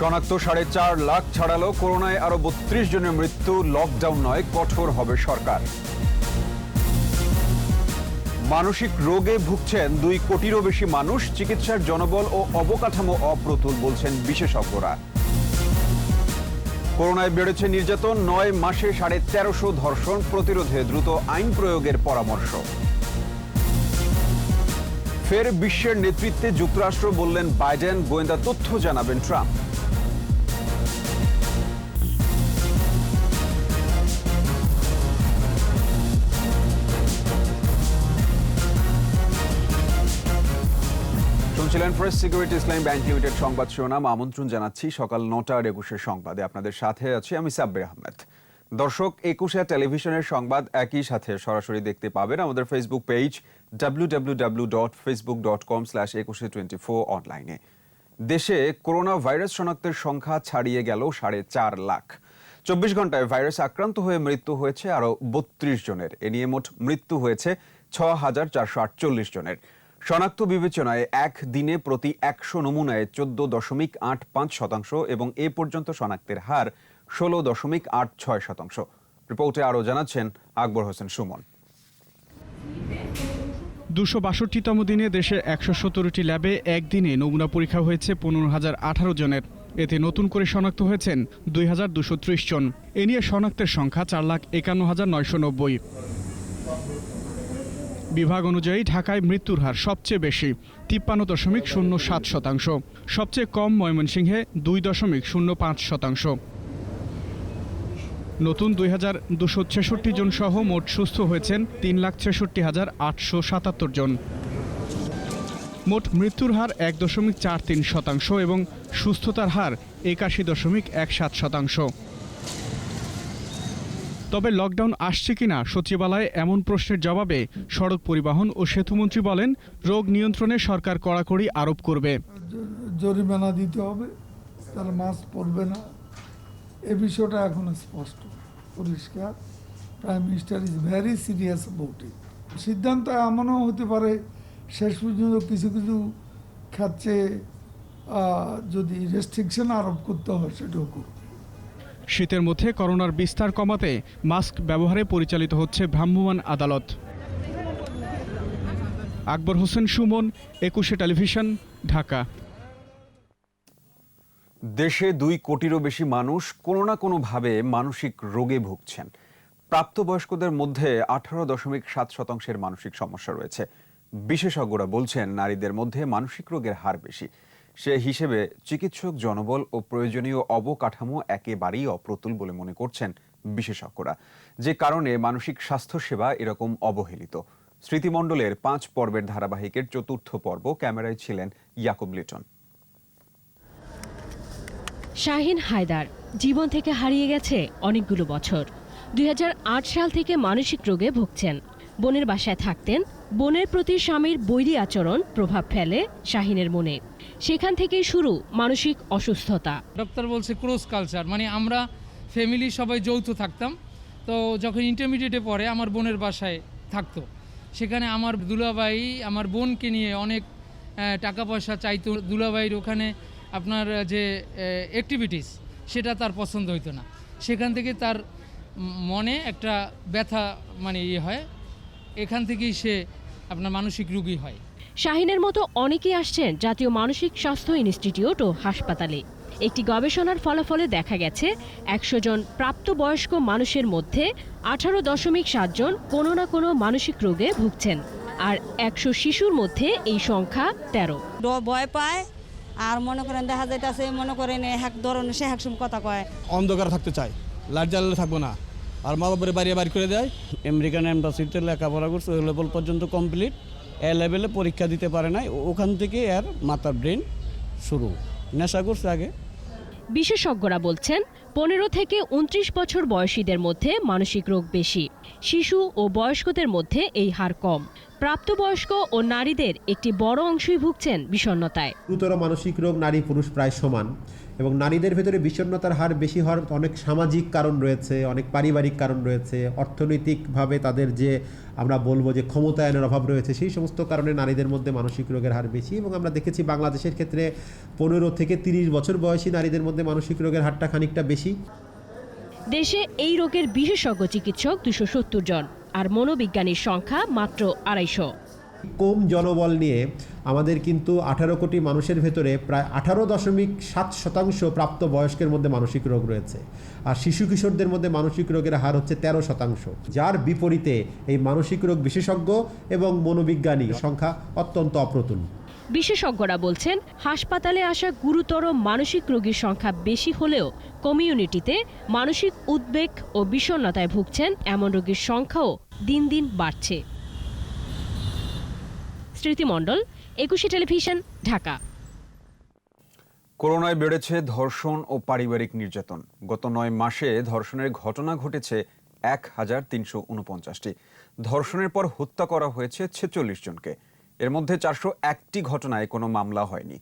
শনাক্ত 4.5 লাখ ছাড়ালো। করোনায় আরো 32 জনের মৃত্যু। লকডাউন নয়, কঠোর হবে সরকার। মানসিক রোগে ভুগছেন 2 কোটিরও বেশি মানুষ। চিকিৎসার জনবল ও অবকাঠামো অপ্রতুল বলছেন বিশেষজ্ঞরা। করোনায় বেড়েছে নির্যাতন। 9 মাসে 1350 ধর্ষণ। প্রতিরোধে দ্রুত আইন প্রয়োগের পরামর্শ। ফের বিশ্বের নেতৃত্বে যুক্তরাষ্ট্র, বললেন বাইডেন। গোয়েন্দা তথ্য জানাবেন ট্রাম্প। শুনছিলেন প্রেস সিকিউরিটি ইসলামী ব্যাংক লিমিটেড সংবাদ শিরোনাম। আমন্ত্রণ জানাচ্ছি সকাল 9:21 সংবাদে। আপনাদের সাথে আছি আমি সাব্বির আহমেদ। দর্শক, 21 টেলিভিশনের সংবাদ একই সাথে সরাসরি দেখতে পাবেন আমাদের ফেসবুক পেজ www.facebook.com/2124 অনলাইনে। দেশে করোনা ভাইরাস শনাক্তের সংখ্যা ছাড়িয়ে গেল 4.5 লাখ। 24 ঘন্টায় ভাইরাস আক্রান্ত হয়ে মৃত্যু হয়েছে আরো 32 জনের। এ নিয়ে মোট মৃত্যু হয়েছে 6,448 জনের। শনাক্ত বিবেচনায় এক দিনে প্রতি 100 নমুনায় 14.85% এবং এ পর্যন্ত শনাক্তের হার 16.86%। রিপোর্টে আরও জানাচ্ছেন আকবর হোসেন সুমন। 262তম দিনে দেশে 117টি ল্যাবে একদিনে নমুনা পরীক্ষা হয়েছে 15,018 জনের। এতে নতুন করে শনাক্ত হয়েছেন 2,230 জন। এ নিয়ে শনাক্তের সংখ্যা 4,51,990। বিভাগ অনুযায়ী ঢাকায় মৃত্যুর হার সবচেয়ে বেশি, 53.07%। সবচেয়ে কম ময়মনসিংহে 2.05%। নতুন 2,266 জন সহ মোট সুস্থ হয়েছেন 3,63,877 জন। মোট মৃত্যুর হার 1.43% এবং সুস্থতার হার 81.17%। তবে লকডাউন আসছে কিনা সচিবালয়ে এমন প্রশ্নের জবাবে সড়ক পরিবহন ও সেতুমন্ত্রী বলেন, রোগ নিয়ন্ত্রণে সরকার কড়াকড়ি আরোপ করবে। জরিমানা দিতে হবে, তারা মাস্ক পরবে না, এ বিষয়টা এখন স্পষ্ট পরিষ্কার। Prime minister is very serious about it. সিদ্ধান্ত এমনও হতে পারে শেষ পর্যন্ত কিছু কিছু ক্ষেত্রে যদি রেস্ট্রিকশন আরোপ করতে হয় সেটাও করবে। শীতের মধ্যে করোনার বিস্তার কমাতে মাস্ক ব্যবহারে পরিচালিত হচ্ছে ভ্রাম্যমাণ আদালত। আকবর হোসেন সুমন, 21 টেলিভিশন, ঢাকা। দেশে 2 কোটিরও বেশি মানুষ কোনো না কোনোভাবে মানসিক রোগে ভুগছেন। প্রাপ্তবয়স্কদের মধ্যে 18.7% মানসিক সমস্যা রয়েছে। বিশেষজ্ঞরা বলছেন, নারীদের মধ্যে মানসিক রোগের হার বেশি। সে হিসেবে চিকিৎসক জনবল ও প্রয়োজনীয় অবকাঠামো একেবারেই অপ্রতুল বলে মনে করছেন বিশেষজ্ঞরা, যে কারণে মানসিক স্বাস্থ্যসেবা এরকম অবহেলিত। স্মৃতিমণ্ডলের 5 পর্বের ধারাবাহিকের 4র্থ পর্ব। ক্যামেরায় ছিলেন ইয়াকুব লিটন। শাহিন হায়দার জীবন থেকে হারিয়ে গেছে অনেকগুলো বছর। 2008 সাল থেকে মানসিক রোগে ভুগছেন। বোনের বাসায় থাকতেন। বোনের প্রতি স্বামীর বৈরী আচরণ প্রভাব ফেলে শাহিনের মনে। সেখান থেকেই শুরু মানসিক অসুস্থতা। ডক্টর বলছে ক্রস কালচার, মানে আমরা ফ্যামিলি সবাই যৌথ থাকতাম। তো যখন ইন্টারমিডিয়েটে পড়ে আমার বোনের বাসায় থাকতো, সেখানে আমার দুলাভাই আমার বোনকে নিয়ে অনেক টাকা পয়সা চাইতো। দুলাভাইয়ের ওখানে আপনার যে অ্যাক্টিভিটিস সেটা তার পছন্দ হইতো না। সেখান থেকে তার মনে একটা ব্যথা মানে হয়, এখান থেকেই সে আপনার মানসিক রোগী হয়। শাহিনের মতো অনেকেই আসছেন জাতীয় মানসিক স্বাস্থ্য ইনস্টিটিউট ও হাসপাতালে। একটি গবেষণার ফলাফলে দেখা গেছে 100 জন প্রাপ্তবয়স্ক মানুষের মধ্যে 18.7 জন কোনো না কোনো মানসিক রোগে ভুগছেন, আর 100 শিশুর মধ্যে এই সংখ্যা 13। ভয় পায়, আর মনে করেন দেখা যাইতেছে মনে করেন এক ধরনের সে একসম কথা কয়। অন্ধকার থাকতে চায়, লাইট জ্বালালে থাকবো না, আর মা বাবার বাড়ি বাড়ি করে দেয়। আমেরিকান এম্বাসিতে লেখাপড়া করছে, ওই লেভেল পর্যন্ত কমপ্লিট। এ লেভেলে পরীক্ষা দিতে পারে নাই, ওখান থেকে এর মাথার ব্রেন শুরু। নেশা করছে আগে। বিশেষজ্ঞরা বলছেন 15 থেকে 29 বছর বয়সীদের মধ্যে মানসিক রোগ বেশি। শিশু ও বয়স্কদের মধ্যে এই হার কম। প্রাপ্তবয়স্ক ও নারীদের একটি বড় অংশই ভুগছেন বিষণ্ণতায়। গুরুতর মানসিক রোগ নারী পুরুষ প্রায় সমান এবং নারীদের ভেতরে বিষণ্ণতার হার বেশি হওয়ার অনেক সামাজিক কারণ রয়েছে, অনেক পারিবারিক কারণ রয়েছে, অর্থনৈতিকভাবে তাদের যে আমরা বলবো যে ক্ষমতায়নের অভাব রয়েছে, সেই সমস্ত কারণে নারীদের মধ্যে মানসিক রোগের হার বেশি। এবং আমরা দেখেছি বাংলাদেশের ক্ষেত্রে 15 থেকে 30 বছর বয়সী নারীদের মধ্যে মানসিক রোগের হারটা খানিকটা বেশি। দেশে এই রোগের বিশেষজ্ঞ চিকিৎসক 270 জন, আর মনোবিজ্ঞানীর সংখ্যা মাত্র 250। কম জনবল নিয়ে আমাদের কিন্তু 18 কোটি মানুষের ভেতরে প্রায় 18.7% প্রাপ্তবয়স্কের মধ্যে মানসিক রোগ রয়েছে, আর শিশু কিশোরদের মধ্যে মানসিক রোগের হার হচ্ছে 13%। যার বিপরীতে এই মানসিক রোগ বিশেষজ্ঞ এবং মনোবিজ্ঞানী সংখ্যা অত্যন্ত অপ্রতুল। বিশেষজ্ঞরা বলছেন, হাসপাতালে আসা গুরুতর মানসিক রোগীর সংখ্যা বেশি হলেও কমিউনিটিতে মানসিক উদ্বেগ ও বিষণ্ণতায় ভুগছেন এমন রোগীর সংখ্যাও দিন দিন বাড়ছে। স্মৃতি মণ্ডল, একুশে টেলিভিশন, ঢাকা। করোনায় বেড়েছে ধর্ষণ ও পারিবারিক নির্যাতন। গত 9 মাসে ধর্ষণের ঘটনা ঘটেছে 1349টি। ধর্ষণের পর হত্যা করা হয়েছে 46 জনকে। এর মধ্যে 401টি ঘটনায় কোনো মামলা হয়নি।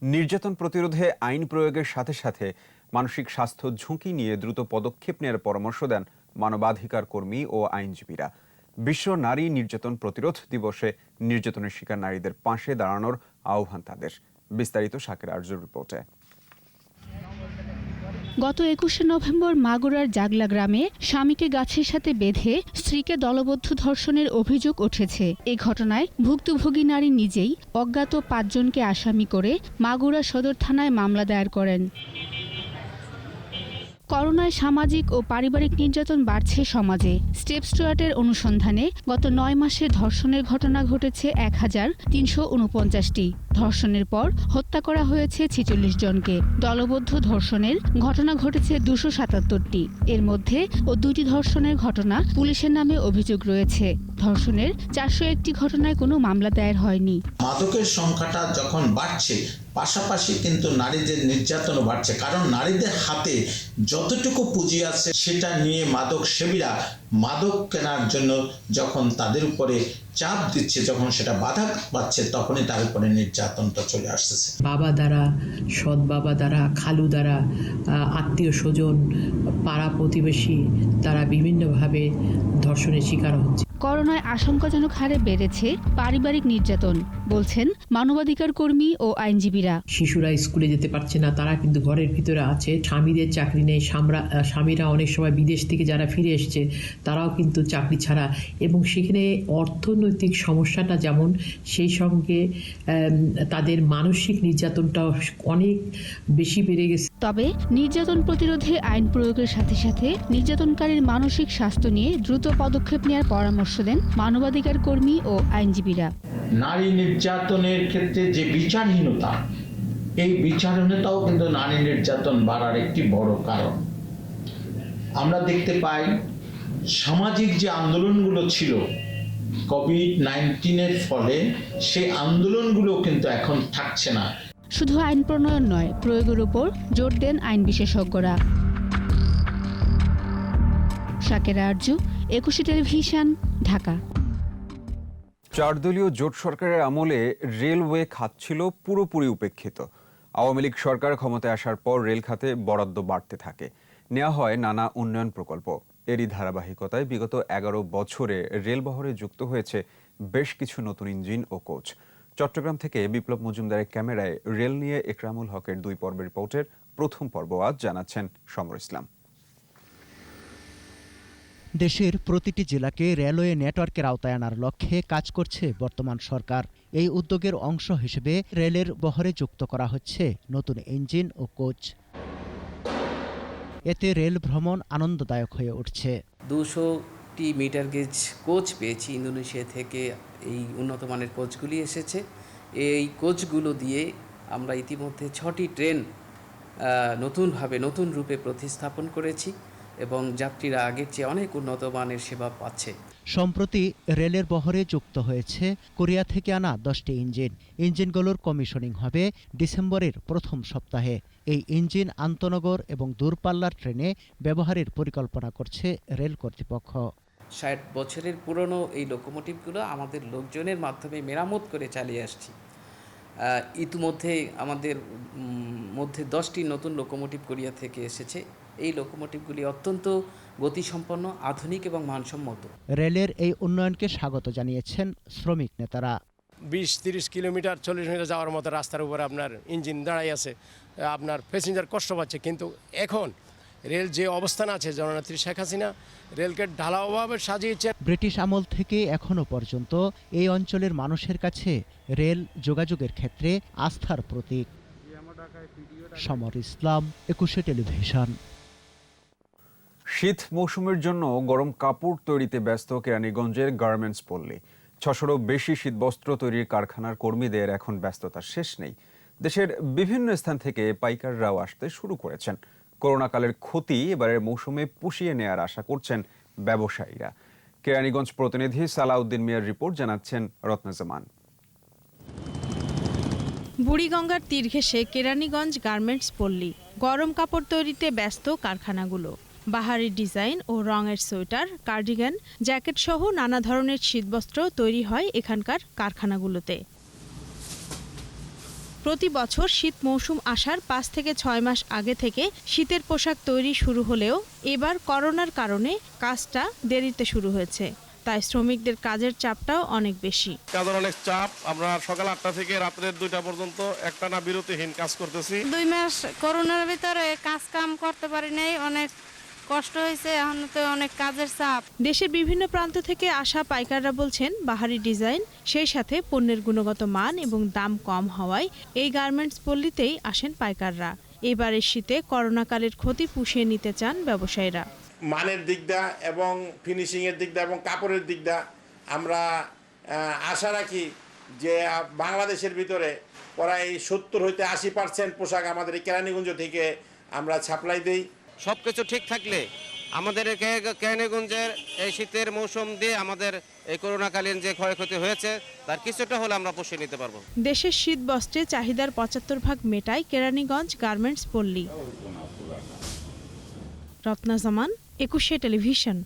নির্যাতন প্রতিরোধে আইন প্রয়োগের সাথে সাথে মানসিক স্বাস্থ্য ঝুঁকি নিয়ে দ্রুত পদক্ষেপ নেওয়ার পরামর্শ দেন মানবাধিকার কর্মী ও আইনজীবীরা। বিশ্ব নারী নির্যাতন প্রতিরোধ দিবসে নির্যাতনের শিকার নারীদের পাশে দাঁড়ানোর আহ্বান তাদের। বিস্তারিত শাকের আরজুর রিপোর্টে। গত 21শে নভেম্বর মাগুরার জাগলা গ্রামে স্বামীকে গাছের সাথে বেঁধে স্ত্রীকে দলবদ্ধ ধর্ষণের অভিযোগ উঠেছে। এ ঘটনায় ভুক্তভোগী নারী নিজেই অজ্ঞাত 5 জনকে আসামি করে মাগুরা সদর থানায় মামলা দায়ের করেন। করোনায় সামাজিক ও পারিবারিক নির্যাতন বাড়ছে সমাজে। স্টেপ স্টুয়ার্টের অনুসন্ধানে গত 9 মাসে ধর্ষণের ঘটনা ঘটেছে 1349টি। ধর্ষণের পর হত্যা করা হয়েছে 46 জনকে। দলবদ্ধ ধর্ষণের ঘটনা ঘটেছে 277টি। এর মধ্যে 2টি ধর্ষণের ঘটনা পুলিশের নামে অভিযোগ রয়েছে। ধর্ষণের 401টি ঘটনায় কোনো মামলা দায়ের হয়নি। মাদকের সংখ্যাটা যখন বাড়ছে, পাশাপাশি কিন্তু নারীদের নির্যাতনও বাড়ছে, কারণ নারীদের হাতে যতটুকু পুঁজি আছে সেটা নিয়ে মাদক সেবীরা মাদক কেনার জন্য যখন তাদের উপরে চাপ দিচ্ছে, যখন সেটা বাধা পাচ্ছে, তখনই তার উপরে নির্যাতনটা চলে আসতেছে। বাবা দ্বারা, সৎ বাবা দ্বারা, খালু দ্বারা, আত্মীয় স্বজন, পাড়া প্রতিবেশী তারা বিভিন্নভাবে ধর্ষণের শিকার হচ্ছে। করোনায় আশঙ্কাজনক হারে বেড়েছে পারিবারিক নির্যাতন, বলছেন মানবাধিকার কর্মী ও আইনজীবীরা। শিশুরা স্কুলে যেতে পারছে না, তারা কিন্তু ঘরের ভিতরে আছে। স্বামীদের চাকরি নেই, স্বামীরা অনেক সময় বিদেশ থেকে যারা ফিরে এসছে তারাও কিন্তু চাকরি ছাড়া, এবং সেখানে অর্থনৈতিক সমস্যাটা যেমন, সেই সঙ্গে তাদের মানসিক নির্যাতনটাও অনেক বেশি বেড়ে গেছে। তবে নির্যাতন প্রতিরোধে আইন প্রয়োগের সাথে সাথে নির্যাতনকারীর মানসিক স্বাস্থ্য নিয়ে দ্রুত পদক্ষেপ নেওয়ার পরামর্শ দেন মানবাধিকার কর্মী ও আইনজীবীরা। নারী নির্যাতনের ক্ষেত্রে যে বিচারহীনতা, এই বিচারহীনতাও কিন্তু নারী নির্যাতন বাড়ার একটি বড় কারণ। আমরা দেখতে পাই সামাজিক যে আন্দোলনগুলো ছিল কোভিড-19-এর ফলে, সেই আন্দোলনগুলো কিন্তু এখন থাকছে না। শুধু আইন প্রণয়ন নয়, প্রয়োগের উপর জোর দেন আইন বিশেষজ্ঞরা। শাকের আরজু, একুশে টেলিভিশন, ঢাকা। 4 দলীয় জোট সরকারের আমলে রেলওয়ে খাত ছিল পুরোপুরি উপেক্ষিত। আওয়ামী লীগ সরকার ক্ষমতায় আসার পর রেল খাতে বরাদ্দ বাড়তে থাকে, নেওয়া হয় নানা উন্নয়ন প্রকল্প। এরই ধারাবাহিকতায় বিগত 11 বছরে রেলবহরে যুক্ত হয়েছে বেশ কিছু নতুন ইঞ্জিন ও কোচ। চট্টগ্রাম থেকে বিপ্লব মজুমদারের ক্যামেরায় রেল নিয়ে একরামুল হকের 2 পর্বের রিপোর্টের প্রথম পর্ব আজ জানাচ্ছেন সমর ইসলাম। দেশের প্রতিটি জেলাকে রেলওয়ে নেটওয়ার্কের আওতায় আনার লক্ষ্যে কাজ করছে বর্তমান সরকার। এই উদ্যোগের অংশ হিসেবে রেলের বহরে যুক্ত করা হচ্ছে নতুন ইঞ্জিন ও কোচ। এতে রেল ভ্রমণ আনন্দদায়ক হয়ে উঠছে। 200টি মিটার গেজ কোচ পেয়েছি ইন্দোনেশিয়া থেকে। এই উন্নত মানের কোচগুলি এসেছে। এই কোচগুলো দিয়ে আমরা ইতিমধ্যে 6টি ট্রেন নতুন রূপে প্রতিস্থাপন করেছি এবং যাত্রীরা আগের চেয়ে অনেক উন্নত মানের সেবা পাচ্ছে। সম্প্রতি রেলের বহরে যুক্ত হয়েছে কোরিয়া থেকে আনা 10টি ইঞ্জিন। ইঞ্জিনগুলোর কমিশনিং হবে ডিসেম্বরের প্রথম সপ্তাহে। এই ইঞ্জিন আন্তনগর এবং দূরপাল্লার ট্রেনে ব্যবহারের পরিকল্পনা করছে রেল কর্তৃপক্ষ। 60 বছরের পুরনো এই লোকোমোটিভগুলো আমাদের লোকজনের মাধ্যমে মেরামত করে চালিয়ে আসছি। ইতিমধ্যে আমাদের মধ্যে 10টি নতুন লোকোমোটিভ কোরিয়া থেকে এসেছে। এই লোকোমোটিভগুলি অত্যন্ত গতিসম্পন্ন, আধুনিক এবং মানসম্মত। রেলের এই উন্নয়নকে স্বাগত জানিয়েছেন শ্রমিক নেতারা। 20-30 কিলোমিটার 40 মিটার যাওয়ার মতো রাস্তার উপরে আপনার ইঞ্জিন দাঁড়াই আছে, আপনার প্যাসেঞ্জার কষ্ট পাচ্ছে। কিন্তু এখন রেল যে অবস্থান আছে, জননেত্রী শেখ হাসিনা রেলকে ঢালাওভাবে সাজিয়েছেন। ব্রিটিশ আমল থেকে এখনো পর্যন্ত এই অঞ্চলের মানুষের কাছে রেল যোগাযোগের ক্ষেত্রে আস্থার প্রতীক। সমর ইসলাম, 21 টেলিভিশন। শীত মৌসুমের জন্য গরম কাপড় তৈরিতে ব্যস্ত কেরানীগঞ্জের গার্মেন্টস পল্লী। 600-ও বেশি শীতবস্ত্র তৈরির কারখানার কর্মীদের এখন ব্যস্ততার শেষ নেই। দেশের বিভিন্ন স্থান থেকে পাইকাররাও আসতে শুরু করেছেন। করোনাকালের ক্ষতি এবারের মৌসুমে পুষিয়ে নেয়ার আশা করছেন ব্যবসায়ীরা। কেরানীগঞ্জ প্রতিনিধি সালাউদ্দিন মিয়ার রিপোর্ট, জানাচ্ছেন রত্নজামান। বুড়িগঙ্গার তীর ঘেঁষে কেরানীগঞ্জ গার্মেন্টস পল্লী। গরম কাপড় তৈরিতে ব্যস্ত কারখানাগুলো। বাহারি ডিজাইন ও রঙের সোয়েটার, কার্ডিগান, জ্যাকেট সহ নানা ধরনের শীতবস্ত্র তৈরি হয় এখানকার কারখানাগুলোতে। প্রতি বছর শীত মৌসুম আসার 5 থেকে 6 মাস আগে থেকে শীতের পোশাক তৈরি শুরু হলেও এবার করোনার কারণে কাজটা দেরিতে শুরু হয়েছে। তাই শ্রমিকদের কাজের চাপটাও অনেক বেশি। কাজের অনেক চাপ। আমরা সকাল 8টা থেকে রাতের 2টা পর্যন্ত একটানা বিরতিহীন কাজ করতেছি। 2 মাস করোনার ভিতরে কাজ কাম করতে পারি নাই, অনেক কষ্ট হয়েছে। এখন তো অনেক কাজের চাপ। দেশের বিভিন্ন প্রান্ত থেকে আসা পাইকাররা বলছেন, বাহারি ডিজাইন, সেই সাথে পণ্যের গুণগত মান এবং দাম কম হওয়ায় এই গার্মেন্টস পল্লীতেই আসেন পাইকাররা। এবারের শীতে করোনাকালের ক্ষতি পুষিয়ে নিতে চান ব্যবসায়ীরা। মানের দিকটা এবং ফিনিশিংয়ের দিকটা এবং কাপড়ের দিকটা আমরা আশা রাখি যে বাংলাদেশের ভিতরে প্রায় 70-80% পোশাক আমাদের এই কেরানীগঞ্জ থেকে আমরা সাপ্লাই দিই। সব কিছু ঠিক থাকলে আমাদের কেরানীগঞ্জের এই শীতের মৌসুম দিয়ে আমাদের এই করোনাকালীন যে ক্ষয়ক্ষতি হয়েছে তার কিছুটা হলে আমরা পুষিয়ে নিতে পারবো। দেশের শীত বস্ত্রে চাহিদার 75% মেটায় কেরানীগঞ্জ গার্মেন্টস পল্লী। রত্নজামান, 21 টেলিভিশন।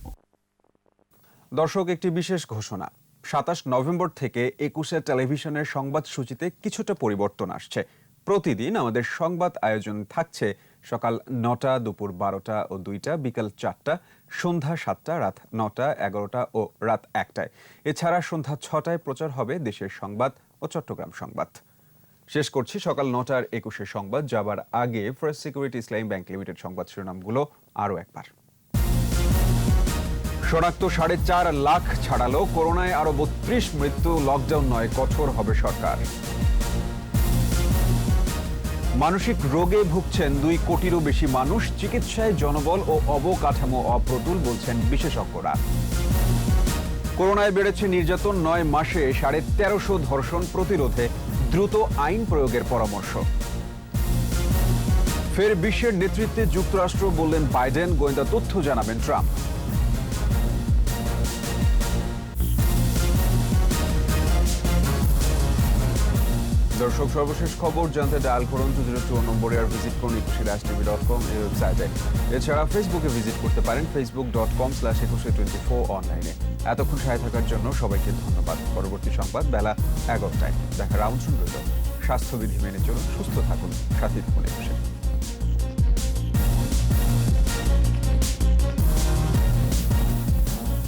দর্শক, একটি বিশেষ ঘোষণা। 27 নভেম্বর থেকে 21 টেলিভিশনের সংবাদ সূচিতে কিছুটা পরিবর্তন আসছে। প্রতিদিন আমাদের সংবাদ আয়োজন থাকছে সকাল 9টা, দুপুর 12টা ও 2টা, বিকাল 4টা, সন্ধ্যা 7টা, রাত 9টা, 11টা ও রাত 1টায়। এছাড়া সন্ধ্যা 6টায় প্রচার হবে দেশের সংবাদ ও চট্টগ্রাম সংবাদ। শেষ করছি সকাল 9টার 21 সংবাদ। যাবার আগে ফার্স্ট সিকিউরিটি ইসলামী ব্যাংক লিমিটেড সংবাদ শিরোনামগুলো আরও একবার। শনাক্ত 4.5 লাখ ছাড়ালো, করোনায় আরো 32 মৃত্যু, লকডাউন নয়, কঠোর হবে সরকার। মানসিক রোগে ভুগছেন 2 কোটিরও বেশি মানুষ, চিকিৎসায় জনবল ও অবকাঠামো অপ্রতুল, বলছেন বিশেষজ্ঞরা। করোনায় বেড়েছে নির্যাতন, 9 মাসে 1350 ধর্ষণ, প্রতিরোধে দ্রুত আইন প্রয়োগের পরামর্শ। ফের বিশ্বের নেতৃত্বে যুক্তরাষ্ট্র, বললেন বাইডেন, গোয়েন্দা তথ্য জানাবেন ট্রাম্প। দর্শক, সর্বশেষ খবর জানতে ডায়াল করুন 202 নম্বরে, আর ভিজিট করুন 21tv.com এই ওয়েবসাইটে। এছাড়া ফেসবুকে ভিজিট করতে পারেন facebook.com/2124 অনলাইনে। এতক্ষণ সাথে থাকার জন্য সবাইকে ধন্যবাদ। পরবর্তী সংবাদ বেলা 11টায়। দেখার আমন্ত্রণ রইল। স্বাস্থ্যবিধি মেনে চলুন, সুস্থ থাকুন, সাথী থাকুন।